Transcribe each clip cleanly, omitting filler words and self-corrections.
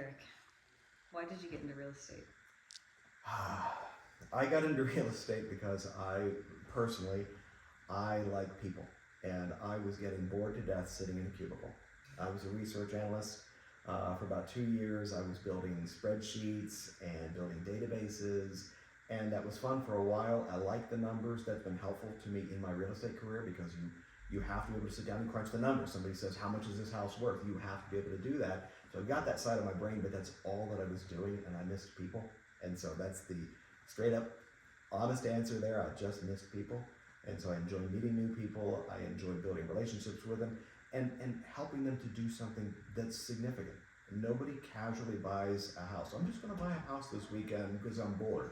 Eric, why did you get into real estate? I got into real estate because I like people, and I was getting bored to death sitting in a cubicle. I was a research analyst for about 2 years. I was building spreadsheets and building databases, and that was fun for a while. I like the numbers. That's been helpful to me in my real estate career because you have to be able to sit down and crunch the numbers. Somebody says, how much is this house worth? You have to be able to do that. So I've got that side of my brain, but that's all that I was doing, and I missed people. And so that's the straight up honest answer there. I just missed people. And so I enjoy meeting new people. I enjoy building relationships with them and helping them to do something that's significant. Nobody casually buys a house. I'm just going to buy a house this weekend because I'm bored.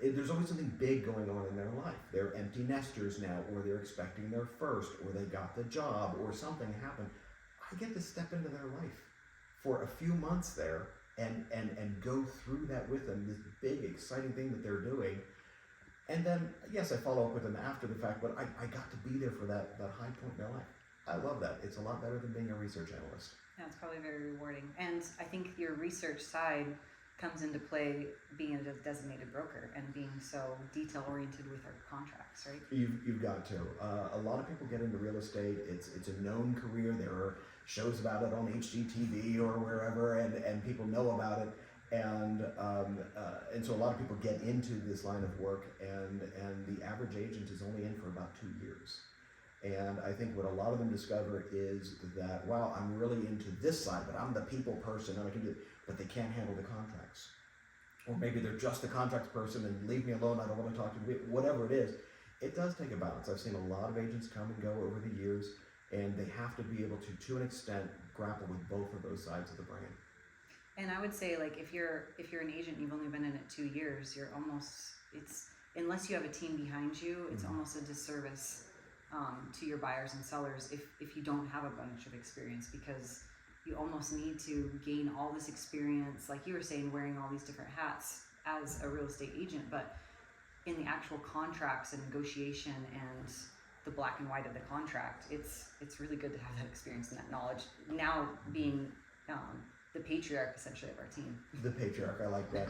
There's always something big going on in their life. They're empty nesters now, or they're expecting their first, or they got the job, or something happened. I get to step into their life for a few months there and go through that with them, this big, exciting thing that they're doing. And then, yes, I follow up with them after the fact, but I got to be there for that high point in their life. I love that. It's a lot better than being a research analyst. Yeah, it's probably very rewarding. And I think your research side comes into play being a designated broker and being so detail-oriented with our contracts, right? You've got to. A lot of people get into real estate. It's a known career. There are shows about it on HGTV or wherever, and people know about it. And so a lot of people get into this line of work, and the average agent is only in for about 2 years. And I think what a lot of them discover is that, wow, I'm really into this side, but I'm the people person, and I can do it, but they can't handle the contracts. Or maybe they're just the contracts person and leave me alone, I don't want to talk to you, whatever it is. It does take a balance. I've seen a lot of agents come and go over the years, and they have to be able to an extent, grapple with both of those sides of the brain. And I would say, like, if you're an agent, you've only been in it 2 years, you're almost, unless you have a team behind you, it's almost a disservice to your buyers and sellers if you don't have a bunch of experience, because you almost need to gain all this experience, like you were saying, wearing all these different hats as a real estate agent, but in the actual contracts and negotiation and the black and white of the contract, it's really good to have that experience and that knowledge. Now being the patriarch, essentially, of our team. The patriarch, I like that.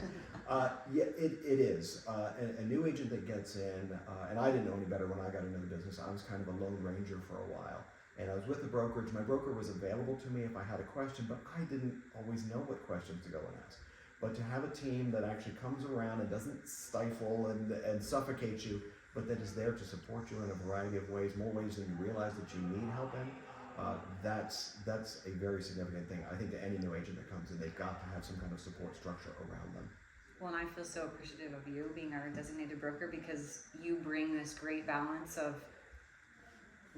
Yeah, it is. A new agent that gets in, and I didn't know any better when I got into the business. I was kind of a lone ranger for a while. And I was with the brokerage. My broker was available to me if I had a question, but I didn't always know what questions to go and ask. But to have a team that actually comes around and doesn't stifle and suffocate you, but that is there to support you in a variety of ways, more ways than you realize that you need help in, that's a very significant thing. I think to any new agent that comes in, they've got to have some kind of support structure around them. Well, and I feel so appreciative of you being our designated broker, because you bring this great balance of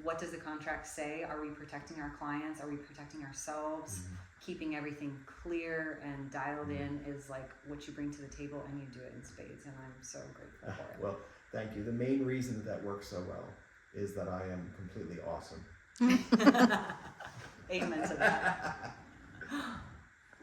what does the contract say? Are we protecting our clients? Are we protecting ourselves? Mm-hmm. Keeping everything clear and dialed in is like what you bring to the table, and you do it in spades, and I'm so grateful for it. Well, thank you. The main reason that works so well is that I am completely awesome. Amen to that.